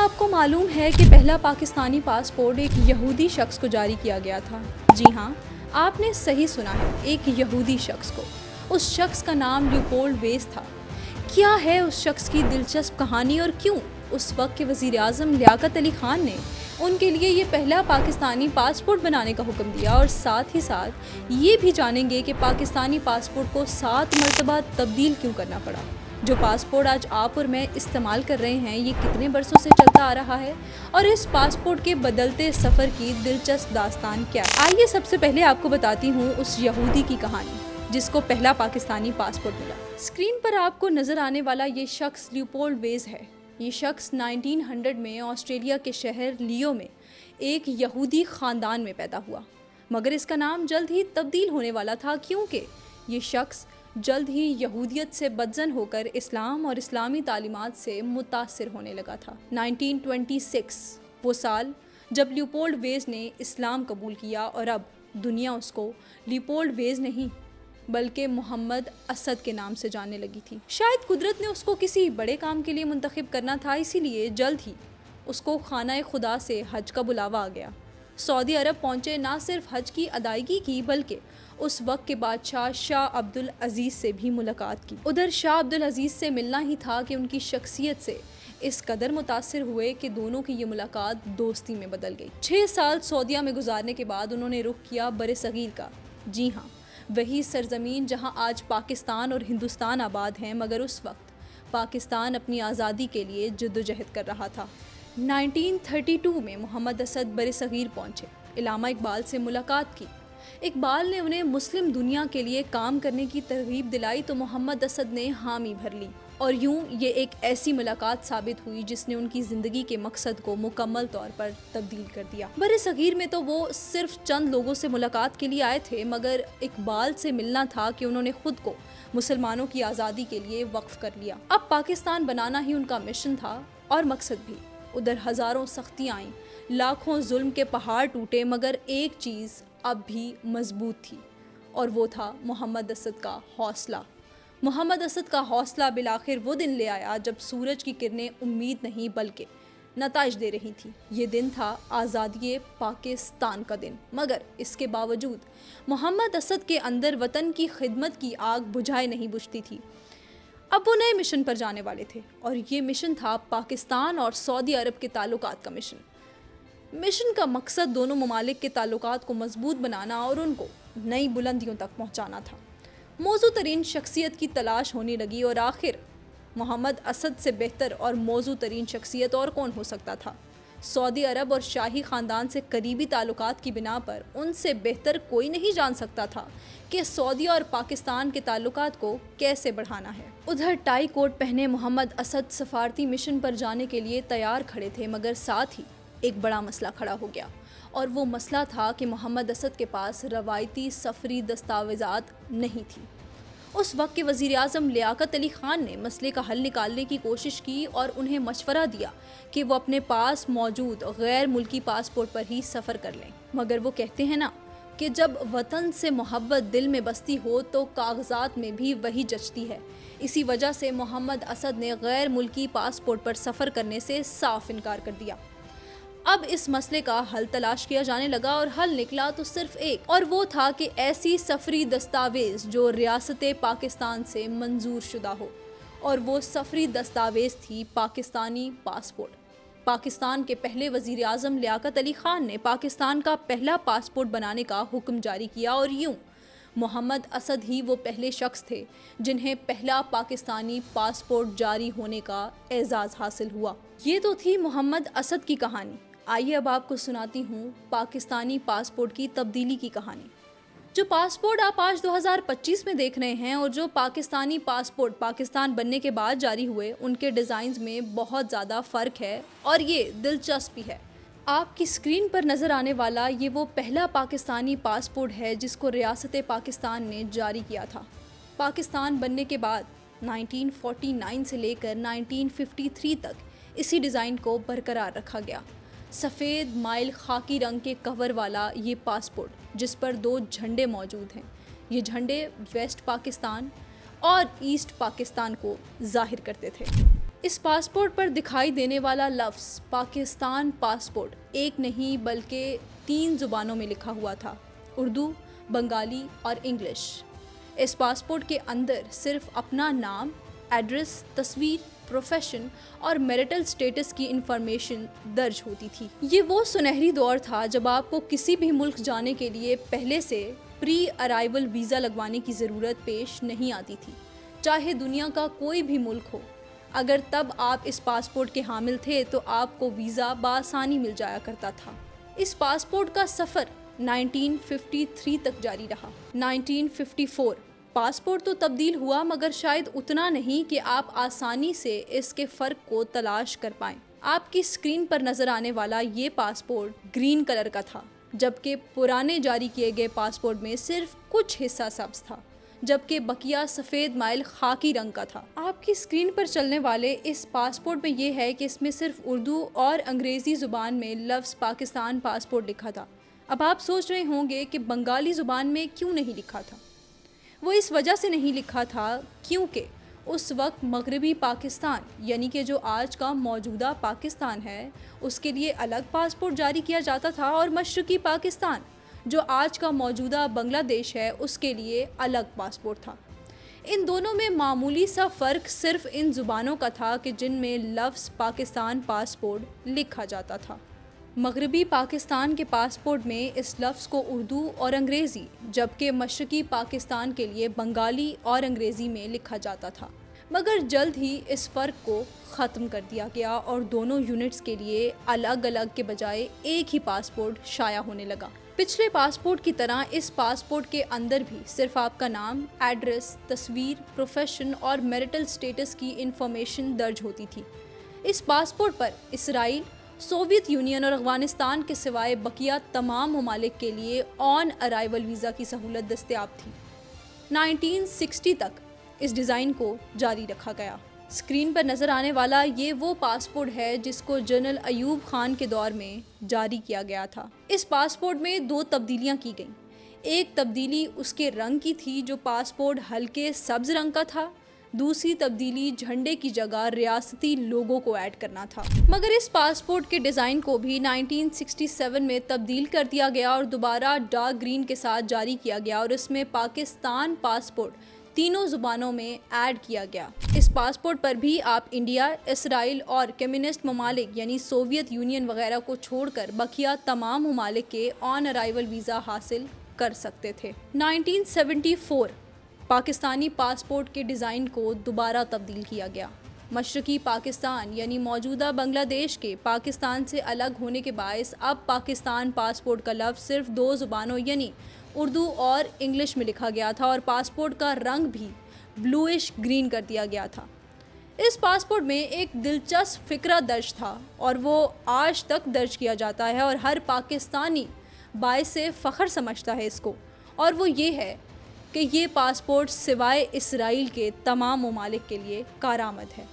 کیا آپ کو معلوم ہے کہ پہلا پاکستانی پاسپورٹ ایک یہودی شخص کو جاری کیا گیا تھا؟ جی ہاں، آپ نے صحیح سنا ہے، ایک یہودی شخص کو۔ اس شخص کا نام لیوپولڈ ویز تھا۔ کیا ہے اس شخص کی دلچسپ کہانی اور کیوں اس وقت کے وزیر اعظم لیاقت علی خان نے ان کے لیے یہ پہلا پاکستانی پاسپورٹ بنانے کا حکم دیا، اور ساتھ ہی ساتھ یہ بھی جانیں گے کہ پاکستانی پاسپورٹ کو 7 مرتبہ تبدیل کیوں کرنا پڑا۔ جو پاسپورٹ آج آپ اور میں استعمال کر رہے ہیں یہ کتنے برسوں سے چلتا آ رہا ہے، اور اس پاسپورٹ کے بدلتے سفر کی دلچسپ داستان کیا ہے۔ آئیے سب سے پہلے آپ کو بتاتی ہوں اس یہودی کی کہانی جس کو پہلا پاکستانی پاسپورٹ ملا۔ اسکرین پر آپ کو نظر آنے والا یہ شخص لیوپولڈ ویز ہے۔ یہ شخص 1900 میں آسٹریلیا کے شہر لیو میں ایک یہودی خاندان میں پیدا ہوا، مگر اس کا نام جلد ہی تبدیل ہونے والا تھا کیونکہ یہ شخص جلد ہی یہودیت سے بدظن ہو کر اسلام اور اسلامی تعلیمات سے متاثر ہونے لگا تھا۔ 1926 وہ سال جب لیوپولڈ ویز نے اسلام قبول کیا، اور اب دنیا اس کو لیوپولڈ ویز نہیں بلکہ محمد اسد کے نام سے جاننے لگی تھی۔ شاید قدرت نے اس کو کسی بڑے کام کے لیے منتخب کرنا تھا، اسی لیے جلد ہی اس کو خانہ خدا سے حج کا بلاوا آ گیا۔ سعودی عرب پہنچے، نہ صرف حج کی ادائیگی کی بلکہ اس وقت کے بادشاہ شاہ عبدالعزیز سے بھی ملاقات کی۔ ادھر شاہ عبدالعزیز سے ملنا ہی تھا کہ ان کی شخصیت سے اس قدر متاثر ہوئے کہ دونوں کی یہ ملاقات دوستی میں بدل گئی۔ 6 سال سعودیہ میں گزارنے کے بعد انہوں نے رخ کیا برصغیر کا۔ جی ہاں، وہی سرزمین جہاں آج پاکستان اور ہندوستان آباد ہیں، مگر اس وقت پاکستان اپنی آزادی کے لیے جدوجہد کر رہا تھا۔ 1932 میں محمد اسد برصغیر پہنچے، علامہ اقبال سے ملاقات کی۔ اقبال نے انہیں مسلم دنیا کے لیے کام کرنے کی ترغیب دلائی تو محمد اسد نے حامی بھر لی، اور یوں یہ ایک ایسی ملاقات ثابت ہوئی جس نے ان کی زندگی کے مقصد کو مکمل طور پر تبدیل کر دیا۔ برصغیر میں تو وہ صرف چند لوگوں سے ملاقات کے لیے آئے تھے، مگر اقبال سے ملنا تھا کہ انہوں نے خود کو مسلمانوں کی آزادی کے لیے وقف کر لیا۔ اب پاکستان بنانا ہی ان کا مشن تھا اور مقصد بھی۔ ادھر ہزاروں سختیاں آئیں، لاکھوں ظلم کے پہاڑ ٹوٹے، مگر ایک چیز اب بھی مضبوط تھی، اور وہ تھا محمد اسد کا حوصلہ۔ محمد اسد کا حوصلہ بالآخر وہ دن لے آیا جب سورج کی کرنیں امید نہیں بلکہ نتائج دے رہی تھی۔ یہ دن تھا آزادی پاکستان کا دن، مگر اس کے باوجود محمد اسد کے اندر وطن کی خدمت کی آگ بجھائے نہیں بجھتی تھی۔ اب وہ نئے مشن پر جانے والے تھے، اور یہ مشن تھا پاکستان اور سعودی عرب کے تعلقات کا مشن۔ مشن کا مقصد دونوں ممالک کے تعلقات کو مضبوط بنانا اور ان کو نئی بلندیوں تک پہنچانا تھا۔ موزوں ترین شخصیت کی تلاش ہونے لگی، اور آخر محمد اسد سے بہتر اور موزوں ترین شخصیت اور کون ہو سکتا تھا۔ سعودی عرب اور شاہی خاندان سے قریبی تعلقات کی بنا پر ان سے بہتر کوئی نہیں جان سکتا تھا کہ سعودی اور پاکستان کے تعلقات کو کیسے بڑھانا ہے۔ ادھر ٹائی کوٹ پہنے محمد اسد سفارتی مشن پر جانے کے لیے تیار کھڑے تھے، مگر ساتھ ہی ایک بڑا مسئلہ کھڑا ہو گیا، اور وہ مسئلہ تھا کہ محمد اسد کے پاس روایتی سفری دستاویزات نہیں تھی۔ اس وقت کے وزیر اعظم لیاقت علی خان نے مسئلے کا حل نکالنے کی کوشش کی اور انہیں مشورہ دیا کہ وہ اپنے پاس موجود غیر ملکی پاسپورٹ پر ہی سفر کر لیں، مگر وہ کہتے ہیں نا کہ جب وطن سے محبت دل میں بستی ہو تو کاغذات میں بھی وہی جچتی ہے۔ اسی وجہ سے محمد اسد نے غیر ملکی پاسپورٹ پر سفر کرنے سے صاف انکار کر دیا۔ اب اس مسئلے کا حل تلاش کیا جانے لگا، اور حل نکلا تو صرف ایک، اور وہ تھا کہ ایسی سفری دستاویز جو ریاست پاکستان سے منظور شدہ ہو، اور وہ سفری دستاویز تھی پاکستانی پاسپورٹ۔ پاکستان کے پہلے وزیر اعظم لیاقت علی خان نے پاکستان کا پہلا پاسپورٹ بنانے کا حکم جاری کیا، اور یوں محمد اسد ہی وہ پہلے شخص تھے جنہیں پہلا پاکستانی پاسپورٹ جاری ہونے کا اعزاز حاصل ہوا۔ یہ تو تھی محمد اسد کی کہانی۔ آئیے اب آپ کو سناتی ہوں پاکستانی پاسپورٹ کی تبدیلی کی کہانی۔ جو پاسپورٹ آپ آج 2025 میں دیکھ رہے ہیں اور جو پاکستانی پاسپورٹ پاکستان بننے کے بعد جاری ہوئے، ان کے ڈیزائنز میں بہت زیادہ فرق ہے، اور یہ دلچسپ بھی ہے۔ آپ کی اسکرین پر نظر آنے والا یہ وہ پہلا پاکستانی پاسپورٹ ہے جس کو ریاست پاکستان نے جاری کیا تھا۔ پاکستان بننے کے بعد 1949 سے لے کر 1953 تک اسی ڈیزائن کو برقرار رکھا گیا۔ سفید مائل خاکی رنگ کے کور والا یہ پاسپورٹ جس پر 2 جھنڈے موجود ہیں، یہ جھنڈے ویسٹ پاکستان اور ایسٹ پاکستان کو ظاہر کرتے تھے۔ اس پاسپورٹ پر دکھائی دینے والا لفظ پاکستان پاسپورٹ ایک نہیں بلکہ 3 زبانوں میں لکھا ہوا تھا: اردو، بنگالی اور انگلش۔ اس پاسپورٹ کے اندر صرف اپنا نام، ایڈریس، تصویر، پروفیشن اور میرٹل سٹیٹس کی انفارمیشن درج ہوتی تھی۔ یہ وہ سنہری دور تھا جب آپ کو کسی بھی ملک جانے کے لیے پہلے سے پری ارائیول ویزا لگوانے کی ضرورت پیش نہیں آتی تھی، چاہے دنیا کا کوئی بھی ملک ہو۔ اگر تب آپ اس پاسپورٹ کے حامل تھے تو آپ کو ویزا بآسانی مل جایا کرتا تھا۔ اس پاسپورٹ کا سفر 1953 تک جاری رہا۔ 1954 پاسپورٹ تو تبدیل ہوا، مگر شاید اتنا نہیں کہ آپ آسانی سے اس کے فرق کو تلاش کر پائیں۔ آپ کی اسکرین پر نظر آنے والا یہ پاسپورٹ گرین کلر کا تھا، جبکہ پرانے جاری کیے گئے پاسپورٹ میں صرف کچھ حصہ سبز تھا، جبکہ بقیہ سفید مائل خاکی رنگ کا تھا۔ آپ کی اسکرین پر چلنے والے اس پاسپورٹ میں یہ ہے کہ اس میں صرف اردو اور انگریزی زبان میں لفظ پاکستان پاسپورٹ لکھا تھا۔ اب آپ سوچ رہے ہوں گے کہ بنگالی زبان میں کیوں نہیں لکھا تھا؟ وہ اس وجہ سے نہیں لکھا تھا کیونکہ اس وقت مغربی پاکستان، یعنی کہ جو آج کا موجودہ پاکستان ہے، اس کے لیے الگ پاسپورٹ جاری کیا جاتا تھا، اور مشرقی پاکستان، جو آج کا موجودہ بنگلہ دیش ہے، اس کے لیے الگ پاسپورٹ تھا۔ ان دونوں میں معمولی سا فرق صرف ان زبانوں کا تھا کہ جن میں لفظ پاکستان پاسپورٹ لکھا جاتا تھا۔ مغربی پاکستان کے پاسپورٹ میں اس لفظ کو اردو اور انگریزی، جبکہ مشرقی پاکستان کے لیے بنگالی اور انگریزی میں لکھا جاتا تھا۔ مگر جلد ہی اس فرق کو ختم کر دیا گیا اور دونوں یونٹس کے لیے الگ الگ کے بجائے ایک ہی پاسپورٹ شائع ہونے لگا۔ پچھلے پاسپورٹ کی طرح اس پاسپورٹ کے اندر بھی صرف آپ کا نام، ایڈریس، تصویر، پروفیشن اور میرٹل سٹیٹس کی انفارمیشن درج ہوتی تھی۔ اس پاسپورٹ پر اسرائیل، سوویت یونین اور افغانستان کے سوائے بقیہ تمام ممالک کے لیے آن ارائیول ویزا کی سہولت دستیاب تھی۔ 1960 تک اس ڈیزائن کو جاری رکھا گیا۔ اسکرین پر نظر آنے والا یہ وہ پاسپورٹ ہے جس کو جنرل ایوب خان کے دور میں جاری کیا گیا تھا۔ اس پاسپورٹ میں 2 تبدیلیاں کی گئیں۔ ایک تبدیلی اس کے رنگ کی تھی، جو پاسپورٹ ہلکے سبز رنگ کا تھا۔ دوسری تبدیلی جھنڈے کی جگہ ریاستی لوگو کو ایڈ کرنا تھا۔ مگر اس پاسپورٹ کے ڈیزائن کو بھی 1967 میں تبدیل کر دیا گیا اور دوبارہ ڈارک گرین کے ساتھ جاری کیا گیا، اور اس میں پاکستان پاسپورٹ 3 زبانوں میں ایڈ کیا گیا۔ اس پاسپورٹ پر بھی آپ انڈیا، اسرائیل اور کمیونسٹ ممالک یعنی سوویت یونین وغیرہ کو چھوڑ کر بقیہ تمام ممالک کے آن ارائیول ویزا حاصل کر سکتے تھے۔ 1974 پاکستانی پاسپورٹ کے ڈیزائن کو دوبارہ تبدیل کیا گیا۔ مشرقی پاکستان یعنی موجودہ بنگلہ دیش کے پاکستان سے الگ ہونے کے باعث اب پاکستان پاسپورٹ کا لفظ صرف 2 زبانوں یعنی اردو اور انگلش میں لکھا گیا تھا، اور پاسپورٹ کا رنگ بھی بلوئش گرین کر دیا گیا تھا۔ اس پاسپورٹ میں ایک دلچسپ فقرہ درج تھا، اور وہ آج تک درج کیا جاتا ہے اور ہر پاکستانی باعث فخر سمجھتا ہے اس کو، اور وہ یہ ہے کہ یہ پاسپورٹ سوائے اسرائیل کے تمام ممالک کے لیے کارآمد ہے۔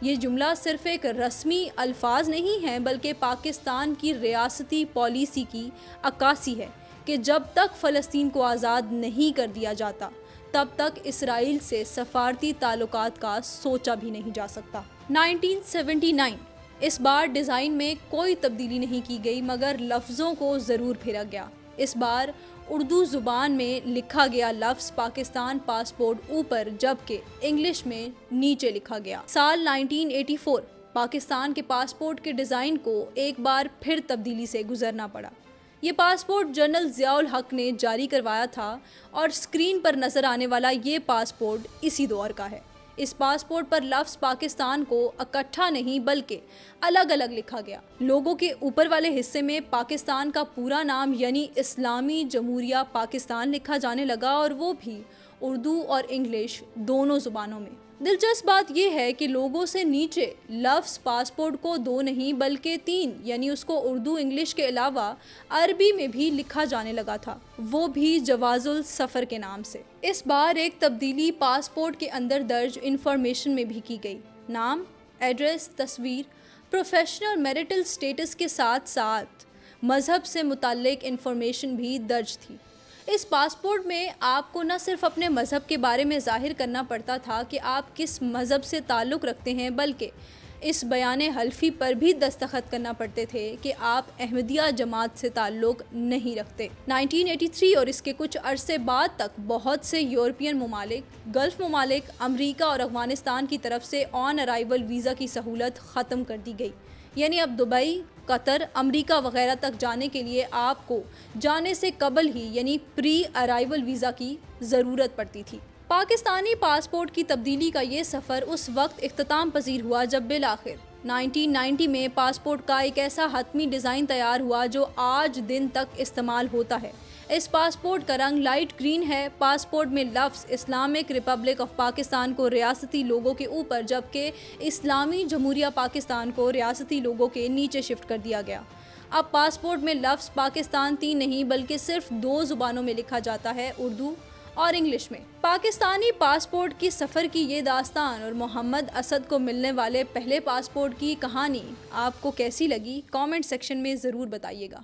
یہ جملہ صرف ایک رسمی الفاظ نہیں ہے، بلکہ پاکستان کی ریاستی پالیسی کی عکاسی ہے کہ جب تک فلسطین کو آزاد نہیں کر دیا جاتا، تب تک اسرائیل سے سفارتی تعلقات کا سوچا بھی نہیں جا سکتا۔ 1979 اس بار ڈیزائن میں کوئی تبدیلی نہیں کی گئی، مگر لفظوں کو ضرور پھیرا گیا۔ اس بار اردو زبان میں لکھا گیا لفظ پاکستان پاسپورٹ اوپر، جبکہ انگلش میں نیچے لکھا گیا۔ سال 1984 پاکستان کے پاسپورٹ کے ڈیزائن کو ایک بار پھر تبدیلی سے گزرنا پڑا۔ یہ پاسپورٹ جنرل ضیاء الحق نے جاری کروایا تھا، اور اسکرین پر نظر آنے والا یہ پاسپورٹ اسی دور کا ہے۔ اس پاسپورٹ پر لفظ پاکستان کو اکٹھا نہیں بلکہ الگ الگ لکھا گیا۔ لوگو کے اوپر والے حصے میں پاکستان کا پورا نام یعنی اسلامی جمہوریہ پاکستان لکھا جانے لگا، اور وہ بھی اردو اور انگلش دونوں زبانوں میں۔ دلچسپ بات یہ ہے کہ لوگو سے نیچے لفظ پاسپورٹ کو 2 نہیں بلکہ 3 یعنی اس کو اردو انگلش کے علاوہ عربی میں بھی لکھا جانے لگا تھا، وہ بھی جواز السفر کے نام سے۔ اس بار ایک تبدیلی پاسپورٹ کے اندر درج انفارمیشن میں بھی کی گئی۔ نام، ایڈریس، تصویر، پروفیشنل اور میرٹل سٹیٹس کے ساتھ ساتھ مذہب سے متعلق انفارمیشن بھی درج تھی۔ اس پاسپورٹ میں آپ کو نہ صرف اپنے مذہب کے بارے میں ظاہر کرنا پڑتا تھا کہ آپ کس مذہب سے تعلق رکھتے ہیں، بلکہ اس بیان حلفی پر بھی دستخط کرنا پڑتے تھے کہ آپ احمدیہ جماعت سے تعلق نہیں رکھتے۔ 1983 اور اس کے کچھ عرصے بعد تک بہت سے یورپین ممالک، گلف ممالک، امریکہ اور افغانستان کی طرف سے آن ارائیول ویزا کی سہولت ختم کر دی گئی، یعنی اب دبئی، قطر، امریکہ وغیرہ تک جانے کے لیے آپ کو جانے سے قبل ہی یعنی پری ارائیول ویزا کی ضرورت پڑتی تھی۔ پاکستانی پاسپورٹ کی تبدیلی کا یہ سفر اس وقت اختتام پذیر ہوا جب بالآخر 1990 میں پاسپورٹ کا ایک ایسا حتمی ڈیزائن تیار ہوا جو آج دن تک استعمال ہوتا ہے۔ اس پاسپورٹ کا رنگ لائٹ گرین ہے۔ پاسپورٹ میں لفظ اسلامک ریپبلک آف پاکستان کو ریاستی لوگوں کے اوپر جبکہ اسلامی جمہوریہ پاکستان کو ریاستی لوگوں کے نیچے شفٹ کر دیا گیا۔ اب پاسپورٹ میں لفظ پاکستان 3 نہیں بلکہ صرف 2 زبانوں میں لکھا جاتا ہے، اردو اور انگلش میں۔ پاکستانی پاسپورٹ کی سفر کی یہ داستان اور محمد اسد کو ملنے والے پہلے پاسپورٹ کی کہانی آپ کو کیسی لگی؟ کامنٹ سیکشن میں ضرور بتائیے گا۔